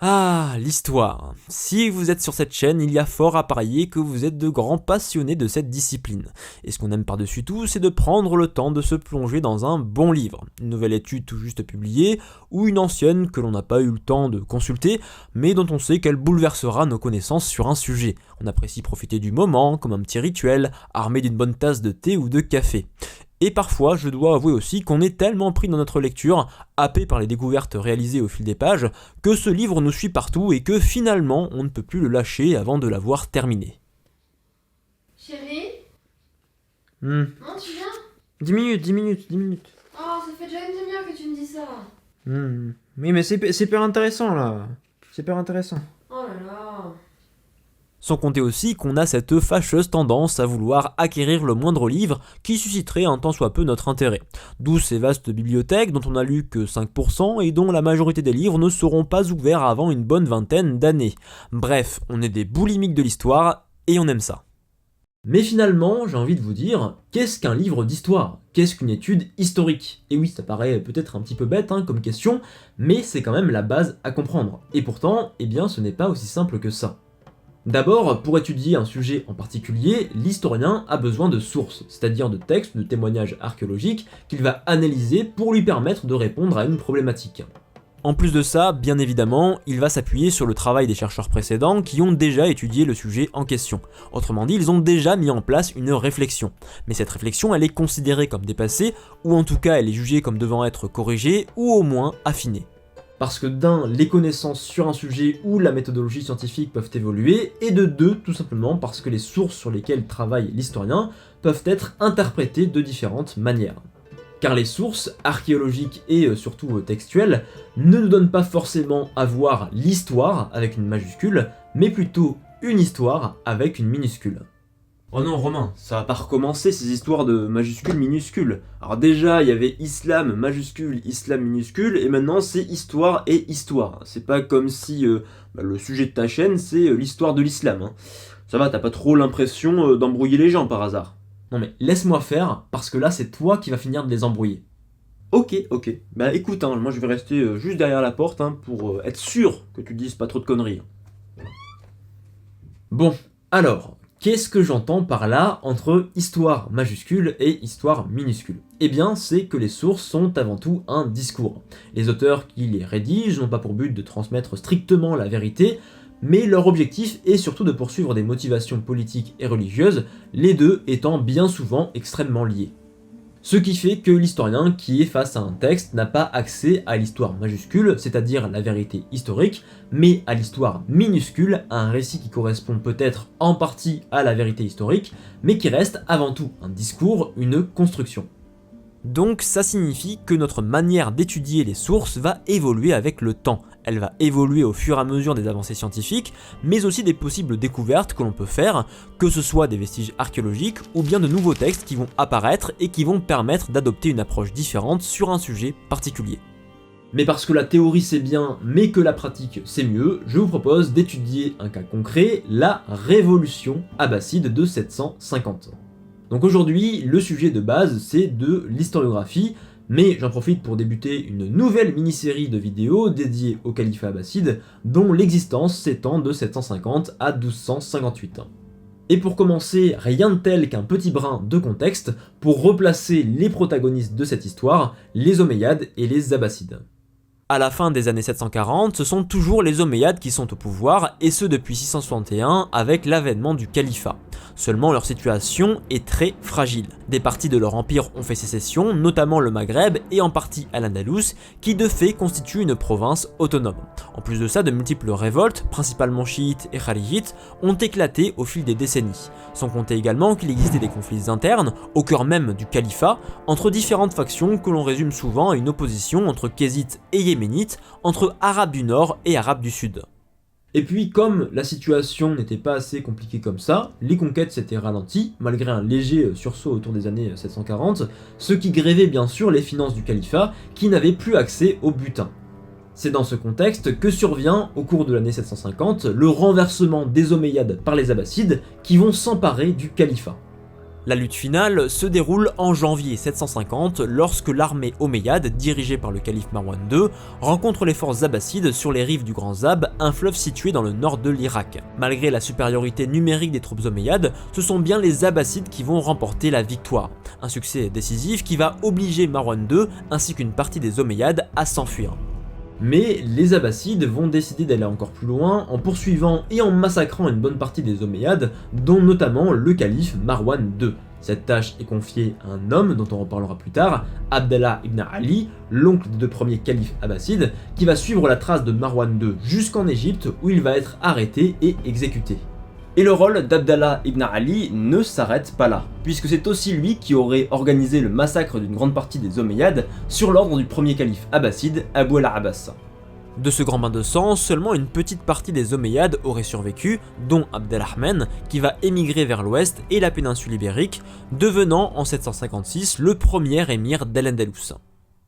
Ah, l'histoire. Si vous êtes sur cette chaîne, il y a fort à parier que vous êtes de grands passionnés de cette discipline. Et ce qu'on aime par-dessus tout, c'est de prendre le temps de se plonger dans un bon livre, une nouvelle étude tout juste publiée, ou une ancienne que l'on n'a pas eu le temps de consulter, mais dont on sait qu'elle bouleversera nos connaissances sur un sujet. On apprécie profiter du moment, comme un petit rituel, armé d'une bonne tasse de thé ou de café. Et parfois, je dois avouer aussi qu'on est tellement pris dans notre lecture, happé par les découvertes réalisées au fil des pages, que ce livre nous suit partout et que finalement, on ne peut plus le lâcher avant de l'avoir terminé. Chérie, Hmm. non, tu viens? 10 minutes. Oh, ça fait déjà une demi-heure que tu me dis ça. Oui, mais c'est hyper intéressant là. C'est hyper intéressant. Oh là là. Sans compter aussi qu'on a cette fâcheuse tendance à vouloir acquérir le moindre livre qui susciterait un tant soit peu notre intérêt. D'où ces vastes bibliothèques dont on n'a lu que 5% et dont la majorité des livres ne seront pas ouverts avant une bonne vingtaine d'années. Bref, on est des boulimiques de l'histoire et on aime ça. Mais finalement, j'ai envie de vous dire, qu'est-ce qu'un livre d'histoire? Qu'est-ce qu'une étude historique? Et oui, ça paraît peut-être un petit peu bête comme question, mais c'est quand même la base à comprendre. Et pourtant, ce n'est pas aussi simple que ça. D'abord, pour étudier un sujet en particulier, l'historien a besoin de sources, c'est-à-dire de textes, de témoignages archéologiques qu'il va analyser pour lui permettre de répondre à une problématique. En plus de ça, bien évidemment, il va s'appuyer sur le travail des chercheurs précédents qui ont déjà étudié le sujet en question. Autrement dit, ils ont déjà mis en place une réflexion. Mais cette réflexion, elle est considérée comme dépassée, ou en tout cas elle est jugée comme devant être corrigée, ou au moins affinée. Parce que d'un, les connaissances sur un sujet ou la méthodologie scientifique peuvent évoluer, et de deux, tout simplement parce que les sources sur lesquelles travaille l'historien peuvent être interprétées de différentes manières. Car les sources archéologiques et surtout textuelles ne nous donnent pas forcément à voir l'histoire avec une majuscule, mais plutôt une histoire avec une minuscule. Oh non Romain, ça va pas recommencer ces histoires de majuscules minuscules. Alors déjà il y avait islam majuscule, islam minuscule, et maintenant c'est histoire et histoire. C'est pas comme si le sujet de ta chaîne c'est l'histoire de l'islam. Ça va, t'as pas trop l'impression d'embrouiller les gens par hasard. Non mais laisse-moi faire, parce que là c'est toi qui vas finir de les embrouiller. Ok, bah écoute, moi je vais rester juste derrière la porte pour être sûr que tu dises pas trop de conneries. Bon, alors, qu'est-ce que j'entends par là entre histoire majuscule et histoire minuscule? Eh bien, c'est que les sources sont avant tout un discours. Les auteurs qui les rédigent n'ont pas pour but de transmettre strictement la vérité, mais leur objectif est surtout de poursuivre des motivations politiques et religieuses, les deux étant bien souvent extrêmement liés. Ce qui fait que l'historien qui est face à un texte n'a pas accès à l'histoire majuscule, c'est-à-dire la vérité historique, mais à l'histoire minuscule, à un récit qui correspond peut-être en partie à la vérité historique, mais qui reste avant tout un discours, une construction. Donc ça signifie que notre manière d'étudier les sources va évoluer avec le temps. Elle va évoluer au fur et à mesure des avancées scientifiques, mais aussi des possibles découvertes que l'on peut faire, que ce soit des vestiges archéologiques ou bien de nouveaux textes qui vont apparaître et qui vont permettre d'adopter une approche différente sur un sujet particulier. Mais parce que la théorie c'est bien, mais que la pratique c'est mieux, je vous propose d'étudier un cas concret, la révolution abbasside de 750. Donc aujourd'hui, le sujet de base c'est de l'historiographie, mais j'en profite pour débuter une nouvelle mini-série de vidéos dédiée au califat abbasside, dont l'existence s'étend de 750 à 1258. Et pour commencer, rien de tel qu'un petit brin de contexte pour replacer les protagonistes de cette histoire, les Omeyyades et les Abbassides. À la fin des années 740, ce sont toujours les Omeyyades qui sont au pouvoir, et ce depuis 661 avec l'avènement du califat. Seulement leur situation est très fragile. Des parties de leur empire ont fait sécession, notamment le Maghreb et en partie Al-Andalus, qui de fait constitue une province autonome. En plus de ça, de multiples révoltes, principalement chiites et kharijites, ont éclaté au fil des décennies. Sans compter également qu'il existait des conflits internes, au cœur même du califat, entre différentes factions que l'on résume souvent à une opposition entre Kézites et Yéménites, entre Arabes du Nord et Arabes du Sud. Et puis, comme la situation n'était pas assez compliquée comme ça, les conquêtes s'étaient ralenties, malgré un léger sursaut autour des années 740, ce qui grévait bien sûr les finances du califat, qui n'avaient plus accès au butin. C'est dans ce contexte que survient, au cours de l'année 750, le renversement des Omeyyades par les Abbassides, qui vont s'emparer du califat. La lutte finale se déroule en janvier 750 lorsque l'armée omeyyade, dirigée par le calife Marwan II, rencontre les forces abbassides sur les rives du Grand Zab, un fleuve situé dans le nord de l'Irak. Malgré la supériorité numérique des troupes omeyyades, ce sont bien les abbassides qui vont remporter la victoire. Un succès décisif qui va obliger Marwan II ainsi qu'une partie des omeyyades à s'enfuir. Mais les Abbassides vont décider d'aller encore plus loin en poursuivant et en massacrant une bonne partie des Omeyyades, dont notamment le calife Marwan II. Cette tâche est confiée à un homme dont on reparlera plus tard, Abdallah ibn Ali, l'oncle des deux premiers califes abbassides, qui va suivre la trace de Marwan II jusqu'en Égypte où il va être arrêté et exécuté. Et le rôle d'Abdallah ibn Ali ne s'arrête pas là, puisque c'est aussi lui qui aurait organisé le massacre d'une grande partie des Omeyyades sur l'ordre du premier calife abbasside, Abu al-Abbas. De ce grand bain de sang, seulement une petite partie des Omeyyades aurait survécu, dont Abdelrahman, qui va émigrer vers l'ouest et la péninsule ibérique, devenant en 756 le premier émir d'Al-Andalus.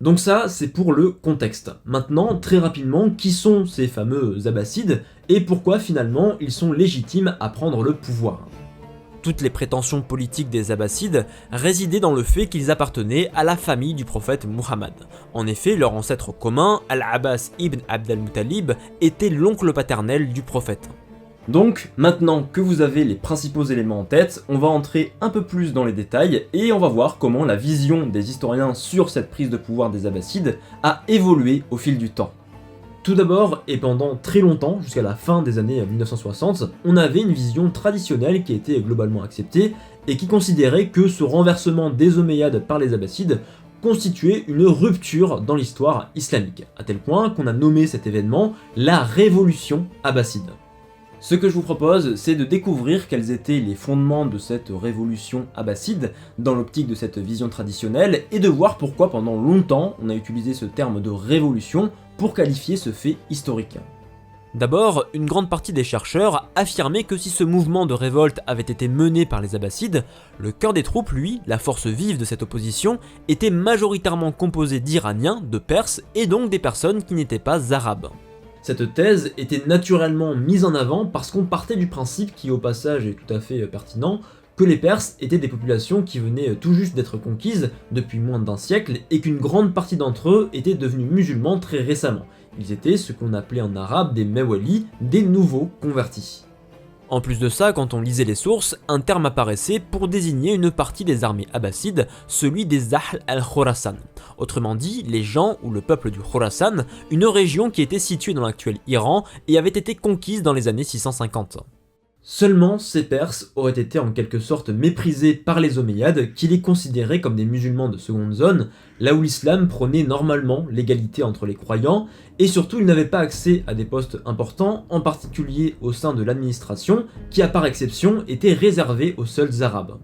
Donc ça, c'est pour le contexte. Maintenant, très rapidement, qui sont ces fameux Abbassides et pourquoi finalement ils sont légitimes à prendre le pouvoir? Toutes les prétentions politiques des Abbassides résidaient dans le fait qu'ils appartenaient à la famille du prophète Muhammad. En effet, leur ancêtre commun, Al-Abbas ibn Abd al-Muttalib, était l'oncle paternel du prophète. Donc, maintenant que vous avez les principaux éléments en tête, on va entrer un peu plus dans les détails et on va voir comment la vision des historiens sur cette prise de pouvoir des Abbassides a évolué au fil du temps. Tout d'abord, et pendant très longtemps, jusqu'à la fin des années 1960, on avait une vision traditionnelle qui était globalement acceptée et qui considérait que ce renversement des Omeyyades par les Abbassides constituait une rupture dans l'histoire islamique, à tel point qu'on a nommé cet événement la Révolution abbasside. Ce que je vous propose, c'est de découvrir quels étaient les fondements de cette révolution abbasside dans l'optique de cette vision traditionnelle et de voir pourquoi pendant longtemps on a utilisé ce terme de révolution pour qualifier ce fait historique. D'abord, une grande partie des chercheurs affirmaient que si ce mouvement de révolte avait été mené par les Abbassides, le cœur des troupes, lui, la force vive de cette opposition, était majoritairement composé d'Iraniens, de Perses et donc des personnes qui n'étaient pas arabes. Cette thèse était naturellement mise en avant parce qu'on partait du principe qui au passage est tout à fait pertinent, que les Perses étaient des populations qui venaient tout juste d'être conquises depuis moins d'un siècle et qu'une grande partie d'entre eux étaient devenus musulmans très récemment. Ils étaient ce qu'on appelait en arabe des Mawali, des nouveaux convertis. En plus de ça, quand on lisait les sources, un terme apparaissait pour désigner une partie des armées abbassides, celui des Ahl al-Khurasan. Autrement dit, les gens ou le peuple du Khurasan, une région qui était située dans l'actuel Iran et avait été conquise dans les années 650. Seulement, ces Perses auraient été en quelque sorte méprisés par les Omeyyades qui les considéraient comme des musulmans de seconde zone, là où l'islam prônait normalement l'égalité entre les croyants, et surtout ils n'avaient pas accès à des postes importants, en particulier au sein de l'administration, qui à par exception était réservée aux seuls arabes.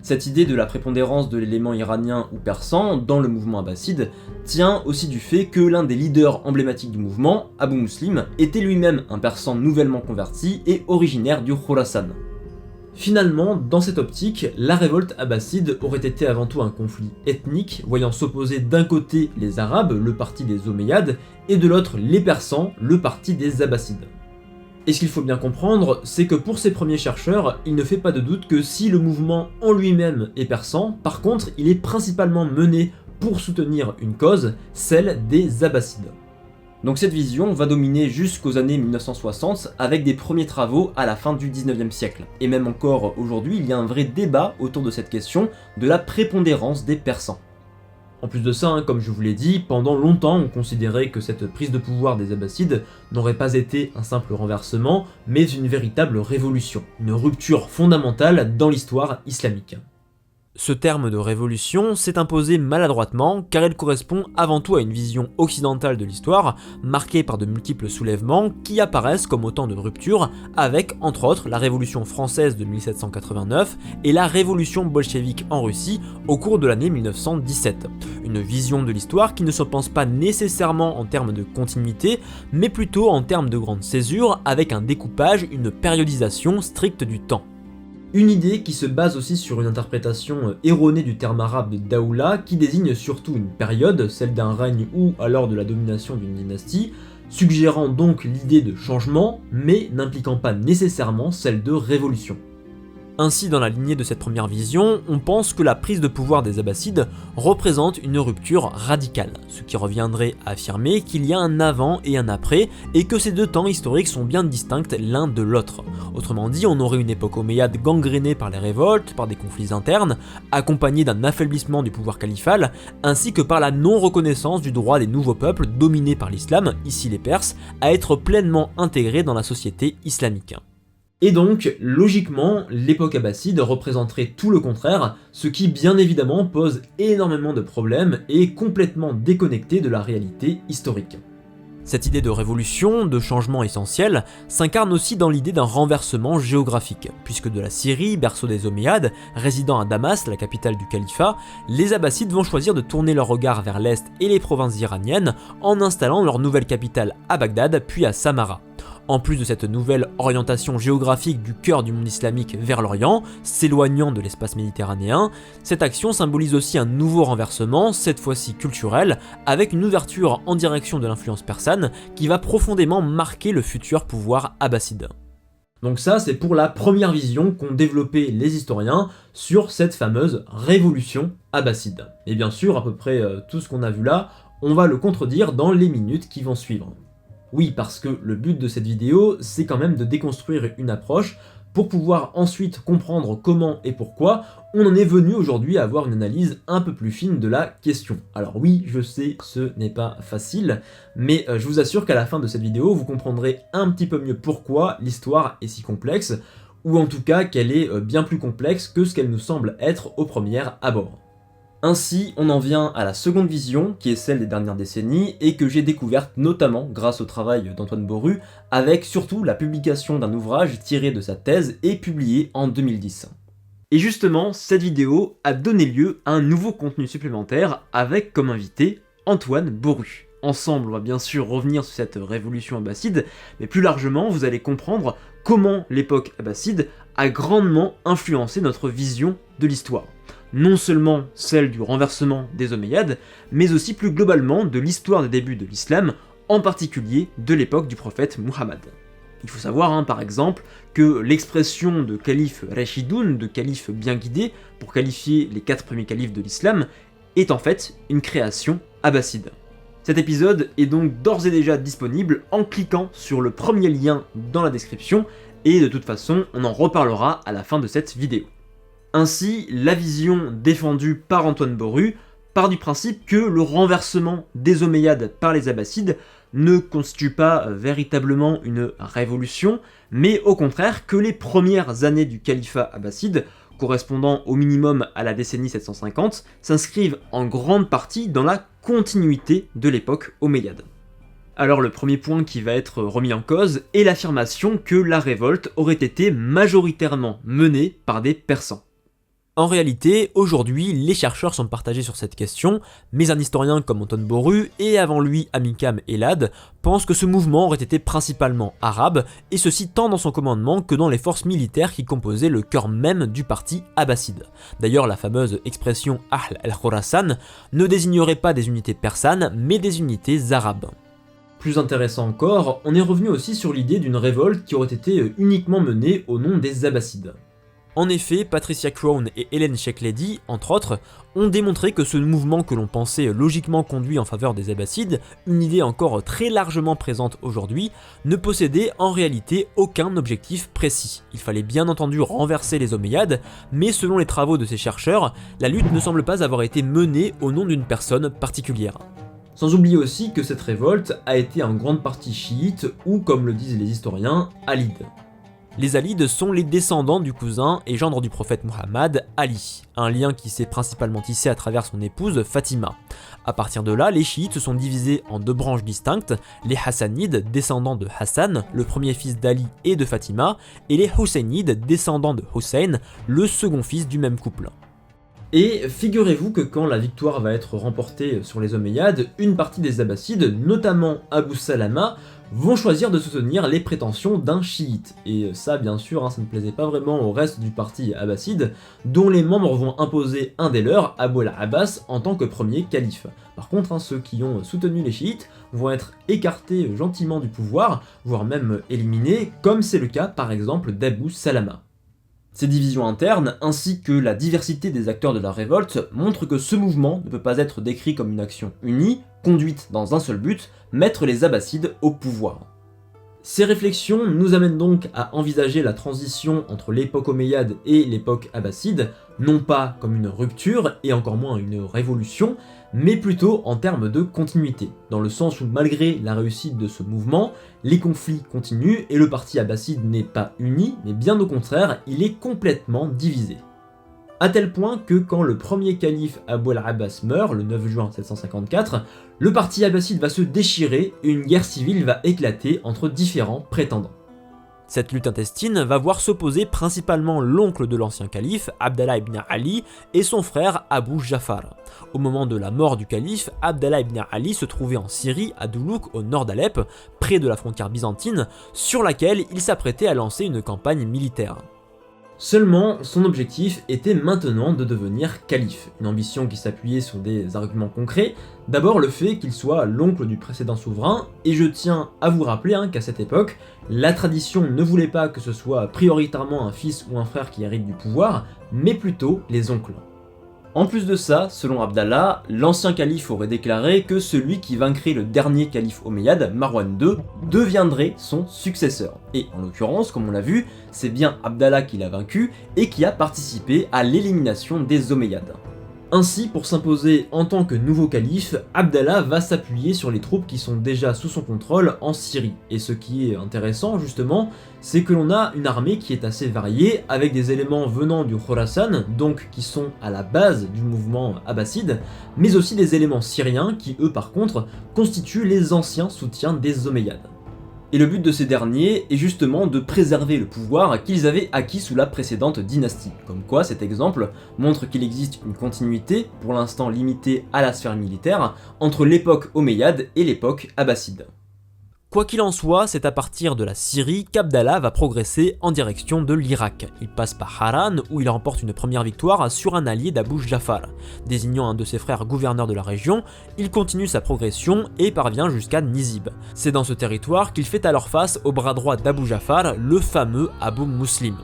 Cette idée de la prépondérance de l'élément iranien ou persan dans le mouvement abbasside tient aussi du fait que l'un des leaders emblématiques du mouvement, Abu Muslim, était lui-même un persan nouvellement converti et originaire du Khorasan. Finalement, dans cette optique, la révolte abbasside aurait été avant tout un conflit ethnique, voyant s'opposer d'un côté les Arabes, le parti des Omeyyades, et de l'autre les Persans, le parti des Abbassides. Et ce qu'il faut bien comprendre, c'est que pour ces premiers chercheurs, il ne fait pas de doute que si le mouvement en lui-même est persan, par contre, il est principalement mené pour soutenir une cause, celle des Abbassides. Donc cette vision va dominer jusqu'aux années 1960 avec des premiers travaux à la fin du 19e siècle. Et même encore aujourd'hui, il y a un vrai débat autour de cette question de la prépondérance des Persans. En plus de ça, comme je vous l'ai dit, pendant longtemps on considérait que cette prise de pouvoir des Abbassides n'aurait pas été un simple renversement, mais une véritable révolution, une rupture fondamentale dans l'histoire islamique. Ce terme de révolution s'est imposé maladroitement car il correspond avant tout à une vision occidentale de l'histoire, marquée par de multiples soulèvements qui apparaissent comme autant de ruptures avec, entre autres, la Révolution française de 1789 et la Révolution bolchevique en Russie au cours de l'année 1917. Une vision de l'histoire qui ne se pense pas nécessairement en termes de continuité, mais plutôt en termes de grande césure avec un découpage, une périodisation stricte du temps. Une idée qui se base aussi sur une interprétation erronée du terme arabe de Daoula qui désigne surtout une période, celle d'un règne ou alors de la domination d'une dynastie, suggérant donc l'idée de changement mais n'impliquant pas nécessairement celle de révolution. Ainsi, dans la lignée de cette première vision, on pense que la prise de pouvoir des Abbassides représente une rupture radicale, ce qui reviendrait à affirmer qu'il y a un avant et un après, et que ces deux temps historiques sont bien distincts l'un de l'autre. Autrement dit, on aurait une époque omeyyade gangrénée par les révoltes, par des conflits internes, accompagnée d'un affaiblissement du pouvoir califal, ainsi que par la non-reconnaissance du droit des nouveaux peuples dominés par l'islam, ici les Perses, à être pleinement intégrés dans la société islamique. Et donc, logiquement, l'époque abbasside représenterait tout le contraire, ce qui bien évidemment pose énormément de problèmes et est complètement déconnecté de la réalité historique. Cette idée de révolution, de changement essentiel, s'incarne aussi dans l'idée d'un renversement géographique, puisque de la Syrie, berceau des Omeyyades, résidant à Damas, la capitale du califat, les Abbassides vont choisir de tourner leur regard vers l'est et les provinces iraniennes en installant leur nouvelle capitale à Bagdad puis à Samarra. En plus de cette nouvelle orientation géographique du cœur du monde islamique vers l'Orient, s'éloignant de l'espace méditerranéen, cette action symbolise aussi un nouveau renversement, cette fois-ci culturel, avec une ouverture en direction de l'influence persane qui va profondément marquer le futur pouvoir abbasside. Donc ça, c'est pour la première vision qu'ont développé les historiens sur cette fameuse révolution abbasside. Et bien sûr, à peu près tout ce qu'on a vu là, on va le contredire dans les minutes qui vont suivre. Oui, parce que le but de cette vidéo, c'est quand même de déconstruire une approche pour pouvoir ensuite comprendre comment et pourquoi on en est venu aujourd'hui à avoir une analyse un peu plus fine de la question. Alors oui, je sais, ce n'est pas facile, mais je vous assure qu'à la fin de cette vidéo, vous comprendrez un petit peu mieux pourquoi l'histoire est si complexe, ou en tout cas qu'elle est bien plus complexe que ce qu'elle nous semble être au premier abord. Ainsi, on en vient à la seconde vision, qui est celle des dernières décennies, et que j'ai découverte notamment grâce au travail d'Antoine Boru, avec surtout la publication d'un ouvrage tiré de sa thèse et publié en 2010. Et justement, cette vidéo a donné lieu à un nouveau contenu supplémentaire, avec comme invité Antoine Boru. Ensemble, on va bien sûr revenir sur cette révolution abbasside, mais plus largement, vous allez comprendre comment l'époque abbasside a grandement influencé notre vision de l'histoire. Non seulement celle du renversement des Omeyyades, mais aussi plus globalement de l'histoire des débuts de l'islam, en particulier de l'époque du prophète Muhammad. Il faut savoir par exemple que l'expression de calife Rashidoun, de calife bien guidé, pour qualifier les 4 premiers califes de l'islam, est en fait une création abbasside. Cet épisode est donc d'ores et déjà disponible en cliquant sur le premier lien dans la description, et de toute façon on en reparlera à la fin de cette vidéo. Ainsi, la vision défendue par Antoine Boru part du principe que le renversement des Omeyyades par les Abbassides ne constitue pas véritablement une révolution, mais au contraire que les premières années du califat abbasside, correspondant au minimum à la décennie 750, s'inscrivent en grande partie dans la continuité de l'époque omeyyade. Alors le premier point qui va être remis en cause est l'affirmation que la révolte aurait été majoritairement menée par des Persans. En réalité, aujourd'hui, les chercheurs sont partagés sur cette question, mais un historien comme Antoine Boru et avant lui Amikam Elad pensent que ce mouvement aurait été principalement arabe, et ceci tant dans son commandement que dans les forces militaires qui composaient le cœur même du parti abbasside. D'ailleurs, la fameuse expression Ahl al-Khurasan ne désignerait pas des unités persanes, mais des unités arabes. Plus intéressant encore, on est revenu aussi sur l'idée d'une révolte qui aurait été uniquement menée au nom des Abbassides. En effet, Patricia Crone et Hélène Sheikh-Ledy, entre autres, ont démontré que ce mouvement que l'on pensait logiquement conduit en faveur des Abbassides, une idée encore très largement présente aujourd'hui, ne possédait en réalité aucun objectif précis. Il fallait bien entendu renverser les Omeyyades, mais selon les travaux de ces chercheurs, la lutte ne semble pas avoir été menée au nom d'une personne particulière. Sans oublier aussi que cette révolte a été en grande partie chiite ou, comme le disent les historiens, alide. Les Alides sont les descendants du cousin et gendre du prophète Muhammad, Ali, un lien qui s'est principalement tissé à travers son épouse Fatima. A partir de là, les chiites se sont divisés en 2 branches distinctes, les Hassanides, descendants de Hassan, le premier fils d'Ali et de Fatima, et les Husseinides, descendants de Hussein, le second fils du même couple. Et figurez-vous que quand la victoire va être remportée sur les Omeyyades, une partie des Abbassides, notamment Abu Salama, vont choisir de soutenir les prétentions d'un chiite. Et ça, bien sûr, ça ne plaisait pas vraiment au reste du parti abbasside, dont les membres vont imposer un des leurs, Abu al-Abbas, en tant que premier calife. Par contre, ceux qui ont soutenu les chiites vont être écartés gentiment du pouvoir, voire même éliminés, comme c'est le cas par exemple d'Abu Salama. Ces divisions internes, ainsi que la diversité des acteurs de la révolte, montrent que ce mouvement ne peut pas être décrit comme une action unie, conduite dans un seul but, mettre les Abbassides au pouvoir. Ces réflexions nous amènent donc à envisager la transition entre l'époque omeyyade et l'époque abbasside, non pas comme une rupture et encore moins une révolution, mais plutôt en termes de continuité, dans le sens où malgré la réussite de ce mouvement, les conflits continuent et le parti abbasside n'est pas uni, mais bien au contraire, il est complètement divisé. À tel point que quand le premier calife Abou al-Abbas meurt, le 9 juin 754, le parti abbasside va se déchirer et une guerre civile va éclater entre différents prétendants. Cette lutte intestine va voir s'opposer principalement l'oncle de l'ancien calife, Abdallah ibn Ali, et son frère Abu Ja'far. Au moment de la mort du calife, Abdallah ibn Ali se trouvait en Syrie, à Doulouk, au nord d'Alep, près de la frontière byzantine, sur laquelle il s'apprêtait à lancer une campagne militaire. Seulement, son objectif était maintenant de devenir calife, une ambition qui s'appuyait sur des arguments concrets. D'abord le fait qu'il soit l'oncle du précédent souverain, et je tiens à vous rappeler qu'à cette époque, la tradition ne voulait pas que ce soit prioritairement un fils ou un frère qui hérite du pouvoir, mais plutôt les oncles. En plus de ça, selon Abdallah, l'ancien calife aurait déclaré que celui qui vaincrait le dernier calife omeyyade, Marwan II, deviendrait son successeur. Et en l'occurrence, comme on l'a vu, c'est bien Abdallah qui l'a vaincu et qui a participé à l'élimination des Omeyyades. Ainsi, pour s'imposer en tant que nouveau calife, Abdallah va s'appuyer sur les troupes qui sont déjà sous son contrôle en Syrie. Et ce qui est intéressant justement, c'est que l'on a une armée qui est assez variée, avec des éléments venant du Khorasan, donc qui sont à la base du mouvement abbasside, mais aussi des éléments syriens qui eux par contre constituent les anciens soutiens des Omeyyades. Et le but de ces derniers est justement de préserver le pouvoir qu'ils avaient acquis sous la précédente dynastie. Comme quoi cet exemple montre qu'il existe une continuité, pour l'instant limitée à la sphère militaire, entre l'époque omeyyade et l'époque abbasside. Quoi qu'il en soit, c'est à partir de la Syrie qu'Abdallah va progresser en direction de l'Irak. Il passe par Haran où il remporte une première victoire sur un allié d'Abu Ja'far. Désignant un de ses frères gouverneur de la région, il continue sa progression et parvient jusqu'à Nizib. C'est dans ce territoire qu'il fait alors face au bras droit d'Abu Ja'far, le fameux Abu Muslim.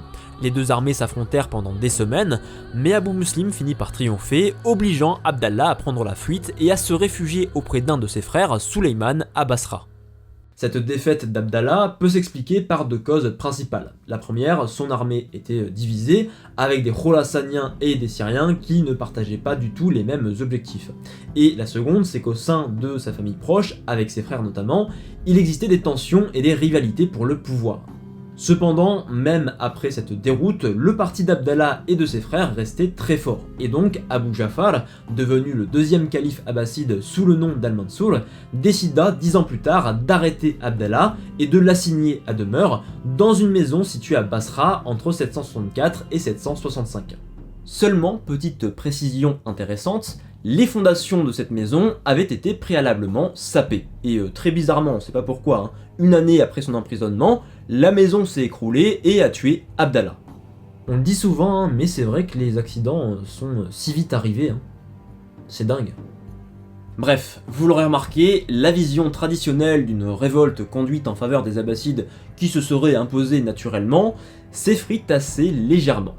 Les deux armées s'affrontèrent pendant des semaines, mais Abu Muslim finit par triompher, obligeant Abdallah à prendre la fuite et à se réfugier auprès d'un de ses frères, Sulayman, à Basra. Cette défaite d'Abdallah peut s'expliquer par deux causes principales. La première, son armée était divisée, avec des Khorasaniens et des Syriens qui ne partageaient pas du tout les mêmes objectifs. Et la seconde, c'est qu'au sein de sa famille proche, avec ses frères notamment, il existait des tensions et des rivalités pour le pouvoir. Cependant, même après cette déroute, le parti d'Abdallah et de ses frères restait très fort, et donc Abu Ja'far, devenu le deuxième calife abbasside sous le nom d'Al-Mansour, décida 10 ans plus tard d'arrêter Abdallah et de l'assigner à demeure dans une maison située à Basra entre 764 et 765. Seulement, petite précision intéressante, les fondations de cette maison avaient été préalablement sapées. Et très bizarrement, on sait pas pourquoi, une année après son emprisonnement, la maison s'est écroulée et a tué Abdallah. On le dit souvent, mais c'est vrai que les accidents sont si vite arrivés. C'est dingue. Bref, vous l'aurez remarqué, la vision traditionnelle d'une révolte conduite en faveur des Abbassides qui se serait imposée naturellement s'effrite assez légèrement.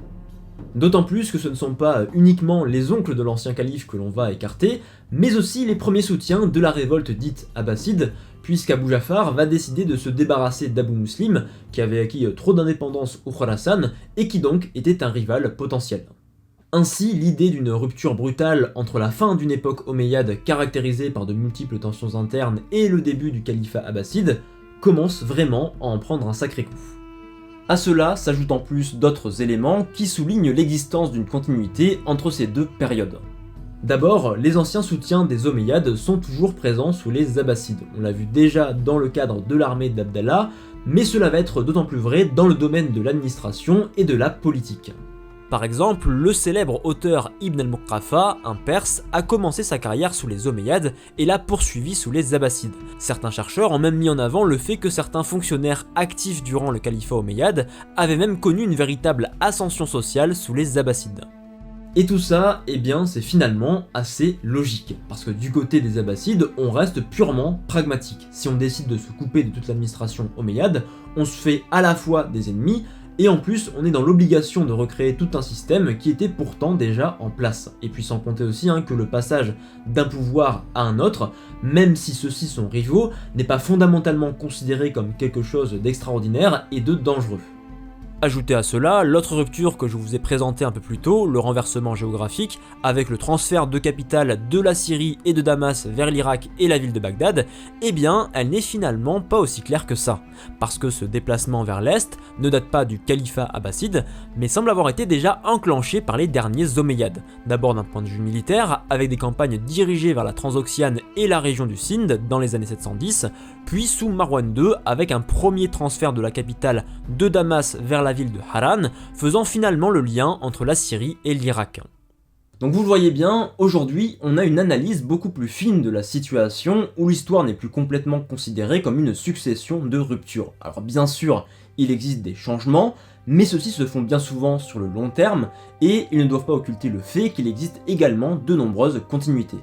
D'autant plus que ce ne sont pas uniquement les oncles de l'ancien calife que l'on va écarter, mais aussi les premiers soutiens de la révolte dite abbasside, puisqu'Abu Ja'far va décider de se débarrasser d'Abu Muslim, qui avait acquis trop d'indépendance au Khorasan, et qui donc était un rival potentiel. Ainsi, l'idée d'une rupture brutale entre la fin d'une époque omeyyade caractérisée par de multiples tensions internes et le début du califat abbasside commence vraiment à en prendre un sacré coup. À cela s'ajoutent en plus d'autres éléments qui soulignent l'existence d'une continuité entre ces deux périodes. D'abord, les anciens soutiens des Omeyyades sont toujours présents sous les Abbassides. On l'a vu déjà dans le cadre de l'armée d'Abdallah, mais cela va être d'autant plus vrai dans le domaine de l'administration et de la politique. Par exemple, le célèbre auteur Ibn al-Muqaffa, un Perse, a commencé sa carrière sous les Omeyyades et l'a poursuivi sous les Abbassides. Certains chercheurs ont même mis en avant le fait que certains fonctionnaires actifs durant le califat omeyyade avaient même connu une véritable ascension sociale sous les Abbassides. Et tout ça, eh bien, c'est finalement assez logique, parce que du côté des Abbassides, on reste purement pragmatique. Si on décide de se couper de toute l'administration omeyyade, on se fait à la fois des ennemis, et en plus on est dans l'obligation de recréer tout un système qui était pourtant déjà en place. Et puis sans compter aussi que le passage d'un pouvoir à un autre, même si ceux-ci sont rivaux, n'est pas fondamentalement considéré comme quelque chose d'extraordinaire et de dangereux. Ajoutez à cela l'autre rupture que je vous ai présentée un peu plus tôt, le renversement géographique, avec le transfert de capitale de la Syrie et de Damas vers l'Irak et la ville de Bagdad, eh bien elle n'est finalement pas aussi claire que ça, parce que ce déplacement vers l'est ne date pas du califat abbasside, mais semble avoir été déjà enclenché par les derniers Omeyyades, d'abord d'un point de vue militaire, avec des campagnes dirigées vers la Transoxiane et la région du Sindh dans les années 710, puis sous Marwan II avec un premier transfert de la capitale de Damas vers la ville de Haran, faisant finalement le lien entre la Syrie et l'Irak. Donc vous le voyez bien, aujourd'hui on a une analyse beaucoup plus fine de la situation où l'histoire n'est plus complètement considérée comme une succession de ruptures. Alors bien sûr, il existe des changements, mais ceux-ci se font bien souvent sur le long terme et ils ne doivent pas occulter le fait qu'il existe également de nombreuses continuités.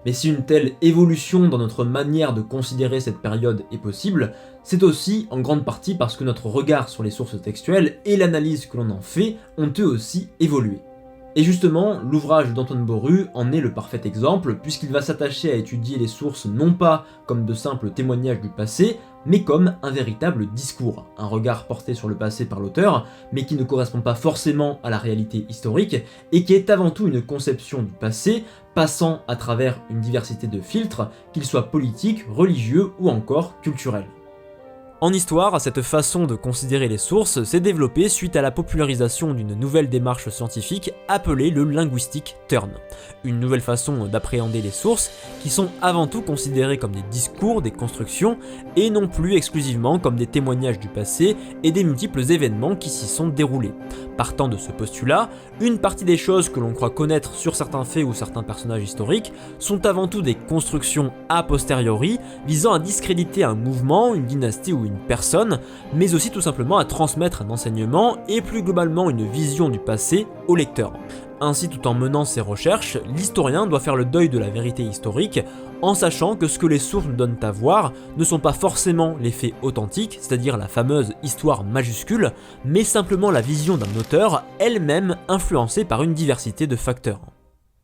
Mais si une telle évolution dans notre manière de considérer cette période est possible, c'est aussi en grande partie parce que notre regard sur les sources textuelles et l'analyse que l'on en fait ont eux aussi évolué. Et justement, l'ouvrage d'Antoine Boru en est le parfait exemple, puisqu'il va s'attacher à étudier les sources non pas comme de simples témoignages du passé, mais comme un véritable discours, un regard porté sur le passé par l'auteur, mais qui ne correspond pas forcément à la réalité historique, et qui est avant tout une conception du passé, passant à travers une diversité de filtres, qu'ils soient politiques, religieux ou encore culturels. En histoire, cette façon de considérer les sources s'est développée suite à la popularisation d'une nouvelle démarche scientifique appelée le linguistic turn. Une nouvelle façon d'appréhender les sources qui sont avant tout considérées comme des discours, des constructions, et non plus exclusivement comme des témoignages du passé et des multiples événements qui s'y sont déroulés. Partant de ce postulat, une partie des choses que l'on croit connaître sur certains faits ou certains personnages historiques sont avant tout des constructions a posteriori visant à discréditer un mouvement, une dynastie ou une personne, mais aussi tout simplement à transmettre un enseignement et plus globalement une vision du passé au lecteur. Ainsi, tout en menant ses recherches, l'historien doit faire le deuil de la vérité historique en sachant que ce que les sources nous donnent à voir ne sont pas forcément les faits authentiques, c'est-à-dire la fameuse histoire majuscule, mais simplement la vision d'un auteur, elle-même influencée par une diversité de facteurs.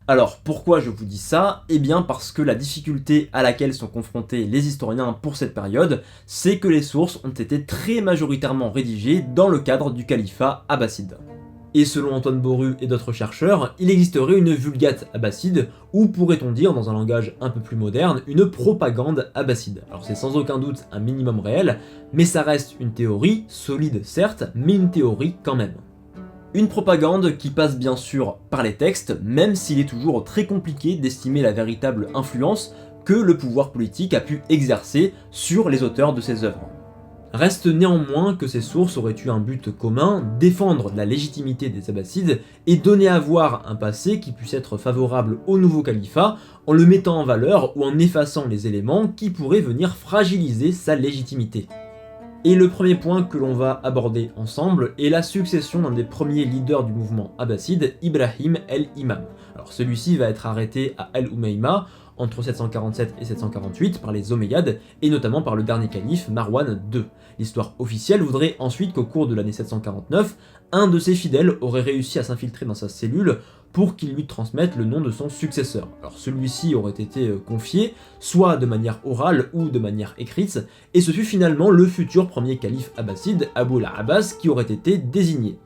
Alors, pourquoi je vous dis ça ? Eh bien parce que la difficulté à laquelle sont confrontés les historiens pour cette période, c'est que les sources ont été très majoritairement rédigées dans le cadre du califat abbasside. Et selon Antoine Boru et d'autres chercheurs, il existerait une vulgate abbasside, ou pourrait-on dire dans un langage un peu plus moderne, une propagande abbasside. Alors c'est sans aucun doute un minimum réel, mais ça reste une théorie, solide certes, mais une théorie quand même. Une propagande qui passe bien sûr par les textes, même s'il est toujours très compliqué d'estimer la véritable influence que le pouvoir politique a pu exercer sur les auteurs de ses œuvres. Reste néanmoins que ces sources auraient eu un but commun, défendre la légitimité des Abbassides et donner à voir un passé qui puisse être favorable au nouveau califat en le mettant en valeur ou en effaçant les éléments qui pourraient venir fragiliser sa légitimité. Et le premier point que l'on va aborder ensemble est la succession d'un des premiers leaders du mouvement abbasside, Ibrahim el-Imam. Alors celui-ci va être arrêté à El-Umayma entre 747 et 748 par les Omeyyades, et notamment par le dernier calife Marwan II. L'histoire officielle voudrait ensuite qu'au cours de l'année 749, un de ses fidèles aurait réussi à s'infiltrer dans sa cellule pour qu'il lui transmette le nom de son successeur. Alors celui-ci aurait été confié, soit de manière orale ou de manière écrite, et ce fut finalement le futur premier calife abbasside, Abu al-Abbas, qui aurait été désigné.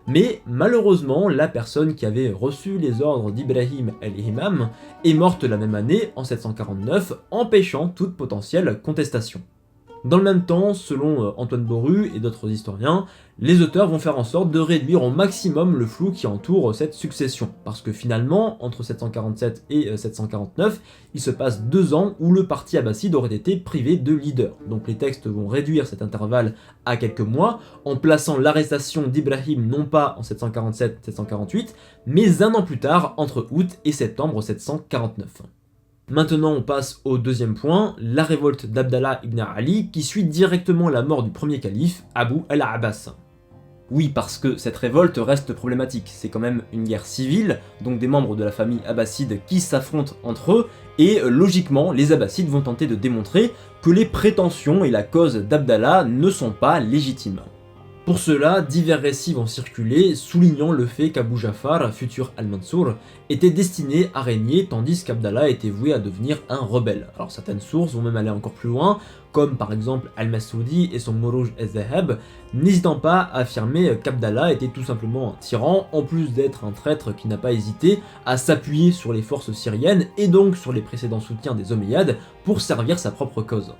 Mais malheureusement, la personne qui avait reçu les ordres d'Ibrahim el-Imam est morte la même année, en 749, empêchant toute potentielle contestation. Dans le même temps, selon Antoine Boru et d'autres historiens, les auteurs vont faire en sorte de réduire au maximum le flou qui entoure cette succession, parce que finalement, entre 747 et 749, il se passe 2 ans où le parti abbasside aurait été privé de leader. Donc les textes vont réduire cet intervalle à quelques mois, en plaçant l'arrestation d'Ibrahim non pas en 747-748, mais un an plus tard, entre août et septembre 749. Maintenant on passe au deuxième point, la révolte d'Abdallah ibn Ali qui suit directement la mort du premier calife, Abu al-Abbas. Oui, parce que cette révolte reste problématique, c'est quand même une guerre civile, donc des membres de la famille abbasside qui s'affrontent entre eux, et logiquement les abbassides vont tenter de démontrer que les prétentions et la cause d'Abdallah ne sont pas légitimes. Pour cela, divers récits vont circuler, soulignant le fait qu'Abu Ja'far, futur Al-Mansour, était destiné à régner tandis qu'Abdallah était voué à devenir un rebelle. Alors certaines sources vont même aller encore plus loin, comme par exemple Al-Masoudi et son Muruj al-Zahab, n'hésitant pas à affirmer qu'Abdallah était tout simplement un tyran, en plus d'être un traître qui n'a pas hésité à s'appuyer sur les forces syriennes et donc sur les précédents soutiens des Omeyyades pour servir sa propre cause.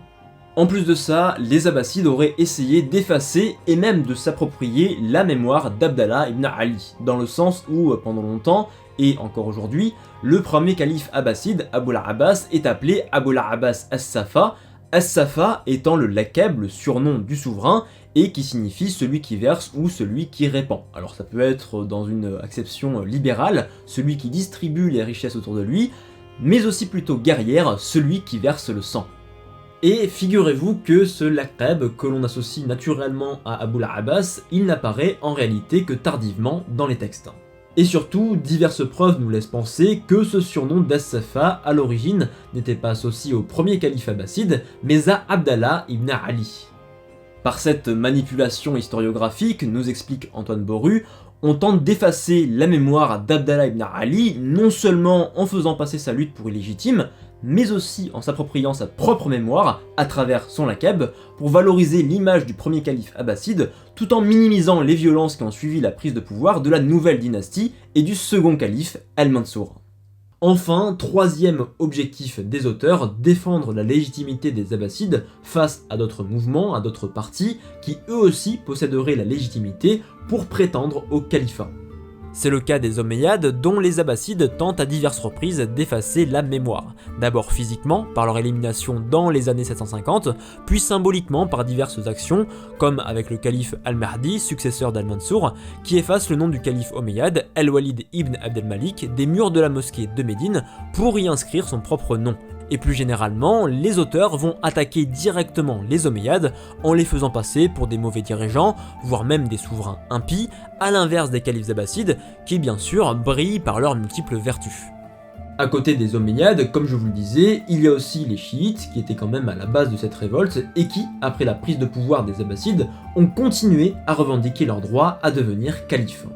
En plus de ça, les Abbassides auraient essayé d'effacer et même de s'approprier la mémoire d'Abdallah ibn Ali, dans le sens où, pendant longtemps, et encore aujourd'hui, le premier calife abbasside, Abu al-Abbas, est appelé Abu al-Abbas as-Safa, as-Safa étant le laqab, le surnom du souverain, et qui signifie celui qui verse ou celui qui répand. Alors ça peut être dans une acception libérale, celui qui distribue les richesses autour de lui, mais aussi plutôt guerrière, celui qui verse le sang. Et figurez-vous que ce laqab que l'on associe naturellement à Abu al-Abbas, il n'apparaît en réalité que tardivement dans les textes. Et surtout, diverses preuves nous laissent penser que ce surnom d'As-Safa, à l'origine, n'était pas associé au premier calife abbasside, mais à Abdallah ibn Ali. Par cette manipulation historiographique, nous explique Antoine Boru, on tente d'effacer la mémoire d'Abdallah ibn Ali, non seulement en faisant passer sa lutte pour illégitime, mais aussi en s'appropriant sa propre mémoire à travers son laqab pour valoriser l'image du premier calife abbasside tout en minimisant les violences qui ont suivi la prise de pouvoir de la nouvelle dynastie et du second calife Al-Mansour. Enfin, troisième objectif des auteurs, défendre la légitimité des Abbassides face à d'autres mouvements, à d'autres partis qui eux aussi posséderaient la légitimité pour prétendre au califat. C'est le cas des Omeyyades dont les Abbassides tentent à diverses reprises d'effacer la mémoire. D'abord physiquement, par leur élimination dans les années 750, puis symboliquement par diverses actions, comme avec le calife Al-Mahdi, successeur d'Al-Mansour, qui efface le nom du calife Omeyyade, Al-Walid ibn Abd al-Malik, des murs de la mosquée de Médine pour y inscrire son propre nom. Et plus généralement, les auteurs vont attaquer directement les Omeyyades en les faisant passer pour des mauvais dirigeants, voire même des souverains impies, à l'inverse des califes abbassides, qui bien sûr brillent par leurs multiples vertus. À côté des Omeyyades, comme je vous le disais, il y a aussi les chiites, qui étaient quand même à la base de cette révolte, et qui, après la prise de pouvoir des Abbassides, ont continué à revendiquer leur droit à devenir calife.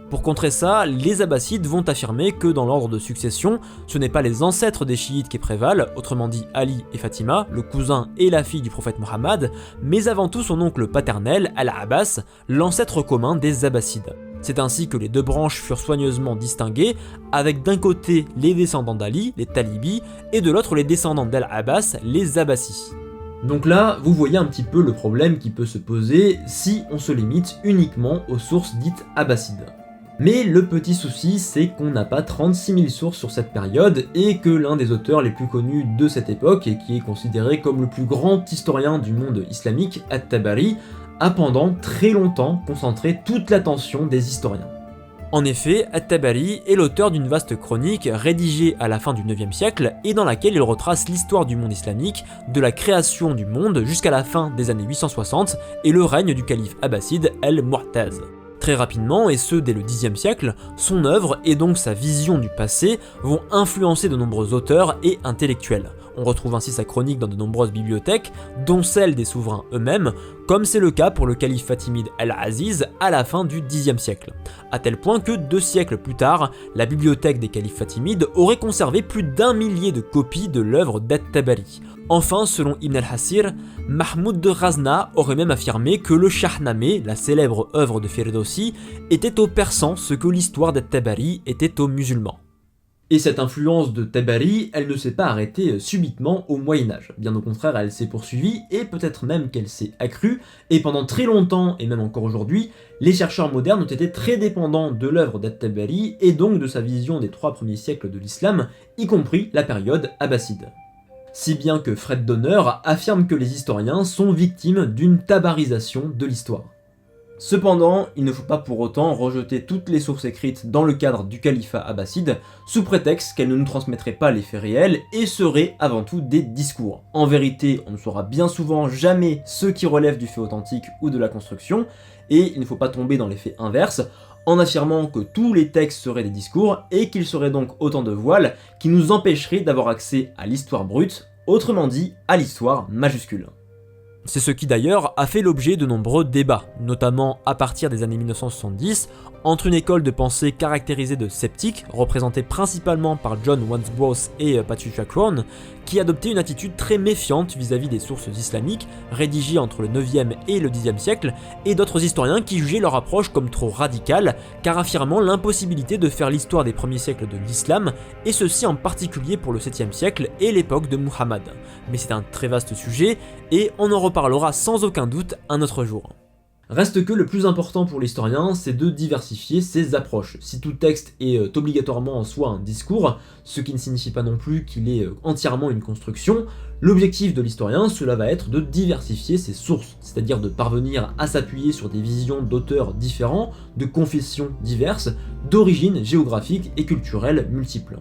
Pour contrer ça, les Abbassides vont affirmer que dans l'ordre de succession, ce n'est pas les ancêtres des chiites qui prévalent, autrement dit Ali et Fatima, le cousin et la fille du prophète Mohammed, mais avant tout son oncle paternel, Al-Abbas, l'ancêtre commun des Abbassides. C'est ainsi que les deux branches furent soigneusement distinguées, avec d'un côté les descendants d'Ali, les Talibis, et de l'autre les descendants d'Al-Abbas, les Abbassis. Donc là, vous voyez un petit peu le problème qui peut se poser si on se limite uniquement aux sources dites abbassides. Mais le petit souci, c'est qu'on n'a pas 36 000 sources sur cette période et que l'un des auteurs les plus connus de cette époque et qui est considéré comme le plus grand historien du monde islamique, At-Tabari, a pendant très longtemps concentré toute l'attention des historiens. En effet, At-Tabari est l'auteur d'une vaste chronique rédigée à la fin du 9e siècle et dans laquelle il retrace l'histoire du monde islamique, de la création du monde jusqu'à la fin des années 860 et le règne du calife abbasside Al-Mu'taz. Très rapidement, et ce dès le Xe siècle, son œuvre et donc sa vision du passé vont influencer de nombreux auteurs et intellectuels. On retrouve ainsi sa chronique dans de nombreuses bibliothèques, dont celle des souverains eux-mêmes, comme c'est le cas pour le calife fatimide Al-Aziz à la fin du Xe siècle. À tel point que 2 siècles plus tard, la bibliothèque des califes fatimides aurait conservé plus d'1 millier de copies de l'œuvre d'At-Tabari. Enfin, selon Ibn al-Hasir, Mahmoud de Ghazna aurait même affirmé que le Shahnameh, la célèbre œuvre de Firdausi, était aux Persans ce que l'histoire d'At-Tabari était aux musulmans. Et cette influence de Tabari, elle ne s'est pas arrêtée subitement au Moyen-Âge. Bien au contraire, elle s'est poursuivie et peut-être même qu'elle s'est accrue, et pendant très longtemps, et même encore aujourd'hui, les chercheurs modernes ont été très dépendants de l'œuvre d'At-Tabari et donc de sa vision des 3 premiers siècles de l'islam, y compris la période abbasside. Si bien que Fred Donner affirme que les historiens sont victimes d'une tabarisation de l'histoire. Cependant, il ne faut pas pour autant rejeter toutes les sources écrites dans le cadre du califat abbasside, sous prétexte qu'elles ne nous transmettraient pas les faits réels et seraient avant tout des discours. En vérité, on ne saura bien souvent jamais ce qui relève du fait authentique ou de la construction, et il ne faut pas tomber dans l'effet inverse, en affirmant que tous les textes seraient des discours et qu'ils seraient donc autant de voiles qui nous empêcheraient d'avoir accès à l'histoire brute, autrement dit à l'histoire majuscule. C'est ce qui d'ailleurs a fait l'objet de nombreux débats, notamment à partir des années 1970, entre une école de pensée caractérisée de sceptiques, représentée principalement par John Wandsworth et Patricia Crone, qui adoptait une attitude très méfiante vis-à-vis des sources islamiques, rédigées entre le 9e et le 10e siècle, et d'autres historiens qui jugeaient leur approche comme trop radicale, car affirmant l'impossibilité de faire l'histoire des premiers siècles de l'islam, et ceci en particulier pour le 7e siècle et l'époque de Muhammad. Mais c'est un très vaste sujet, et on en reparlera sans aucun doute un autre jour. Reste que le plus important pour l'historien, c'est de diversifier ses approches. Si tout texte est obligatoirement en soi un discours, ce qui ne signifie pas non plus qu'il est entièrement une construction, l'objectif de l'historien, cela va être de diversifier ses sources, c'est-à-dire de parvenir à s'appuyer sur des visions d'auteurs différents, de confessions diverses, d'origines géographiques et culturelles multiples.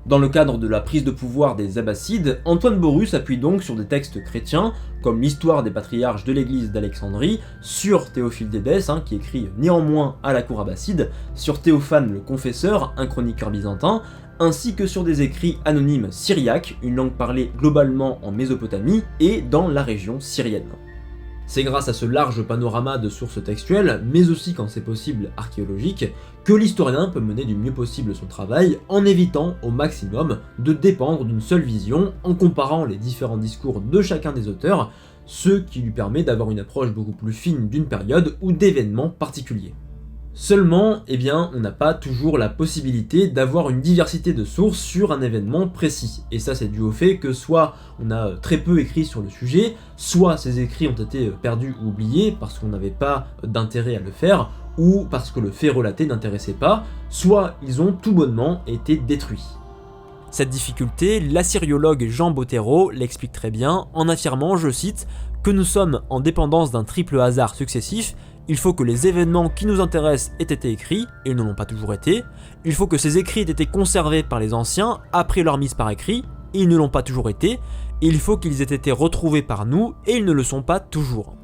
Dans le cadre de la prise de pouvoir des Abbassides, Antoine Boru s'appuie donc sur des textes chrétiens, comme l'histoire des patriarches de l'église d'Alexandrie, sur Théophile d'Édesse, qui écrit néanmoins à la cour abbasside, sur Théophane le Confesseur, un chroniqueur byzantin, ainsi que sur des écrits anonymes syriaques, une langue parlée globalement en Mésopotamie et dans la région syrienne. C'est grâce à ce large panorama de sources textuelles, mais aussi quand c'est possible archéologiques, que l'historien peut mener du mieux possible son travail en évitant au maximum de dépendre d'une seule vision en comparant les différents discours de chacun des auteurs, ce qui lui permet d'avoir une approche beaucoup plus fine d'une période ou d'événements particuliers. Seulement, on n'a pas toujours la possibilité d'avoir une diversité de sources sur un événement précis. Et ça, c'est dû au fait que soit on a très peu écrit sur le sujet, soit ces écrits ont été perdus ou oubliés parce qu'on n'avait pas d'intérêt à le faire, ou parce que le fait relaté n'intéressait pas, soit ils ont tout bonnement été détruits. Cette difficulté, l'assyriologue Jean Bottero l'explique très bien en affirmant, je cite, que nous sommes en dépendance d'un triple hasard successif. Il faut que les événements qui nous intéressent aient été écrits, et ils ne l'ont pas toujours été. Il faut que ces écrits aient été conservés par les anciens après leur mise par écrit, et ils ne l'ont pas toujours été. Et il faut qu'ils aient été retrouvés par nous, et ils ne le sont pas toujours.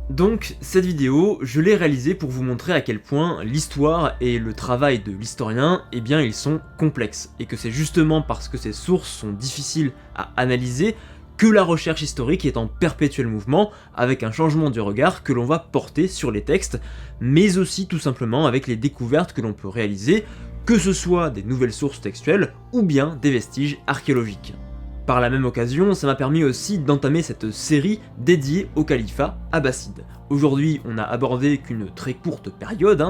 Donc, cette vidéo, je l'ai réalisée pour vous montrer à quel point l'histoire et le travail de l'historien, ils sont complexes. Et que c'est justement parce que ces sources sont difficiles à analyser que la recherche historique est en perpétuel mouvement, avec un changement du regard que l'on va porter sur les textes, mais aussi tout simplement avec les découvertes que l'on peut réaliser, que ce soit des nouvelles sources textuelles ou bien des vestiges archéologiques. Par la même occasion, ça m'a permis aussi d'entamer cette série dédiée au califat abbasside. Aujourd'hui, on n'a abordé qu'une très courte période,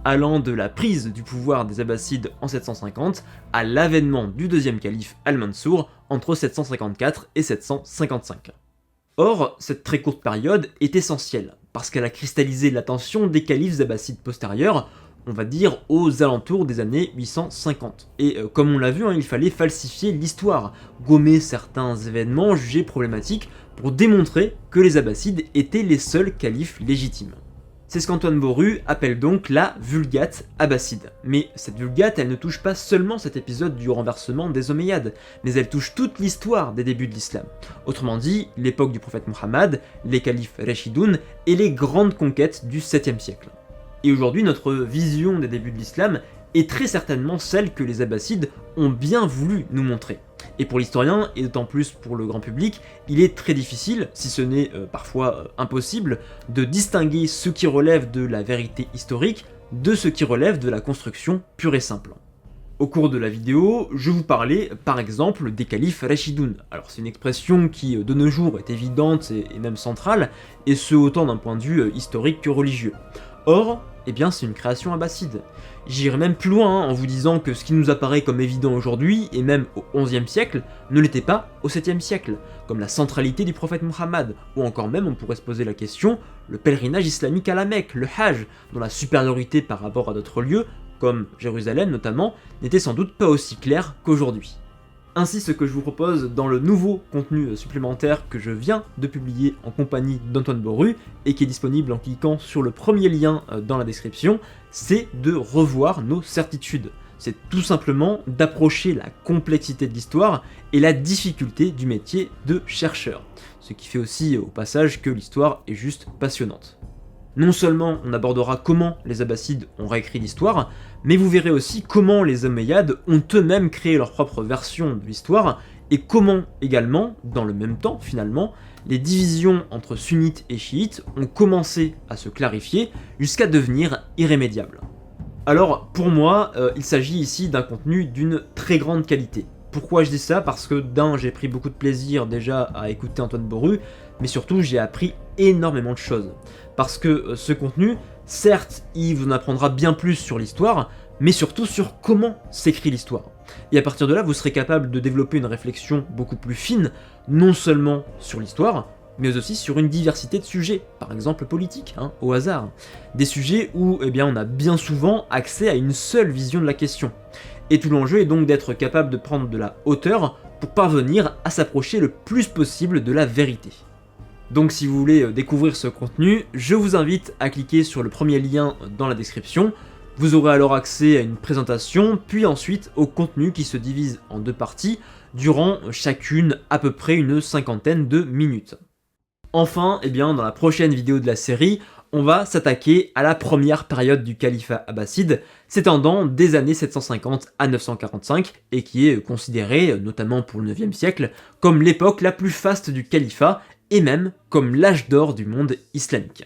allant de la prise du pouvoir des Abbassides en 750 à l'avènement du deuxième calife Al-Mansour entre 754 et 755. Or, cette très courte période est essentielle, parce qu'elle a cristallisé l'attention des califes abbassides postérieurs, on va dire aux alentours des années 850. Et comme on l'a vu, il fallait falsifier l'histoire, gommer certains événements jugés problématiques pour démontrer que les Abbassides étaient les seuls califes légitimes. C'est ce qu'Antoine Boru appelle donc la Vulgate abbasside. Mais cette Vulgate, elle ne touche pas seulement cet épisode du renversement des Omeyyades, mais elle touche toute l'histoire des débuts de l'islam. Autrement dit, l'époque du prophète Muhammad, les califes Rashidoun et les grandes conquêtes du 7e siècle. Et aujourd'hui, notre vision des débuts de l'islam est très certainement celle que les Abbassides ont bien voulu nous montrer. Et pour l'historien, et d'autant plus pour le grand public, il est très difficile, si ce n'est parfois impossible, de distinguer ce qui relève de la vérité historique de ce qui relève de la construction pure et simple. Au cours de la vidéo, je vous parlais par exemple des califes Rashidoun. Alors c'est une expression qui de nos jours est évidente et même centrale, et ce autant d'un point de vue historique que religieux. Or, c'est une création abbasside. J'irai même plus loin en vous disant que ce qui nous apparaît comme évident aujourd'hui, et même au XIe siècle, ne l'était pas au 7e siècle, comme la centralité du prophète Muhammad, ou encore même on pourrait se poser la question, le pèlerinage islamique à la Mecque, le Hajj, dont la supériorité par rapport à d'autres lieux, comme Jérusalem notamment, n'était sans doute pas aussi claire qu'aujourd'hui. Ainsi, ce que je vous propose dans le nouveau contenu supplémentaire que je viens de publier en compagnie d'Antoine Boru et qui est disponible en cliquant sur le premier lien dans la description, c'est de revoir nos certitudes. C'est tout simplement d'approcher la complexité de l'histoire et la difficulté du métier de chercheur. Ce qui fait aussi au passage que l'histoire est juste passionnante. Non seulement on abordera comment les Abbassides ont réécrit l'histoire, mais vous verrez aussi comment les Omeyyades ont eux-mêmes créé leur propre version de l'histoire, et comment également, dans le même temps finalement, les divisions entre sunnites et chiites ont commencé à se clarifier jusqu'à devenir irrémédiables. Alors pour moi, il s'agit ici d'un contenu d'une très grande qualité. Pourquoi je dis ça? Parce que j'ai pris beaucoup de plaisir déjà à écouter Antoine Boru, mais surtout j'ai appris énormément de choses. Parce que ce contenu, certes, il vous en apprendra bien plus sur l'histoire, mais surtout sur comment s'écrit l'histoire. Et à partir de là, vous serez capable de développer une réflexion beaucoup plus fine, non seulement sur l'histoire, mais aussi sur une diversité de sujets, par exemple politiques, au hasard. Des sujets où on a bien souvent accès à une seule vision de la question. Et tout l'enjeu est donc d'être capable de prendre de la hauteur pour parvenir à s'approcher le plus possible de la vérité. Donc si vous voulez découvrir ce contenu, je vous invite à cliquer sur le premier lien dans la description. Vous aurez alors accès à une présentation, puis ensuite au contenu qui se divise en 2 parties, durant chacune à peu près une 50aine de minutes. Enfin, dans la prochaine vidéo de la série, on va s'attaquer à la première période du califat abbasside, s'étendant des années 750 à 945, et qui est considérée, notamment pour le 9e siècle, comme l'époque la plus faste du califat, et même comme l'âge d'or du monde islamique.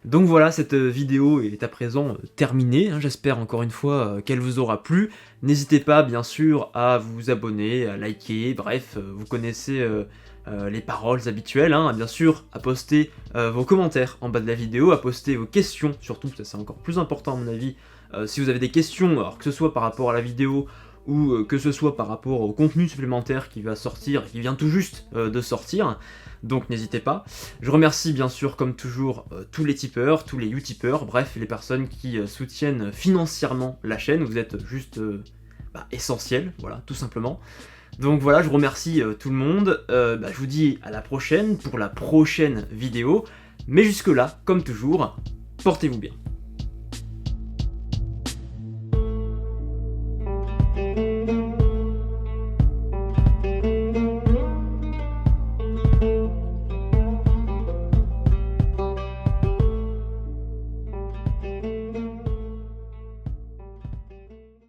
Donc voilà, cette vidéo est à présent terminée, j'espère encore une fois qu'elle vous aura plu. N'hésitez pas bien sûr à vous abonner, à liker, bref, vous connaissez les paroles habituelles, bien sûr à poster vos commentaires en bas de la vidéo, à poster vos questions surtout, ça c'est encore plus important à mon avis. Si vous avez des questions, alors que ce soit par rapport à la vidéo, ou que ce soit par rapport au contenu supplémentaire qui va sortir, qui vient tout juste de sortir, donc n'hésitez pas. Je remercie bien sûr comme toujours tous les tipeurs, tous les utipeurs, bref les personnes qui soutiennent financièrement la chaîne, vous êtes juste essentiels, voilà, tout simplement. Donc voilà, je remercie tout le monde, je vous dis à la prochaine pour la prochaine vidéo, mais jusque là, comme toujours, portez-vous bien.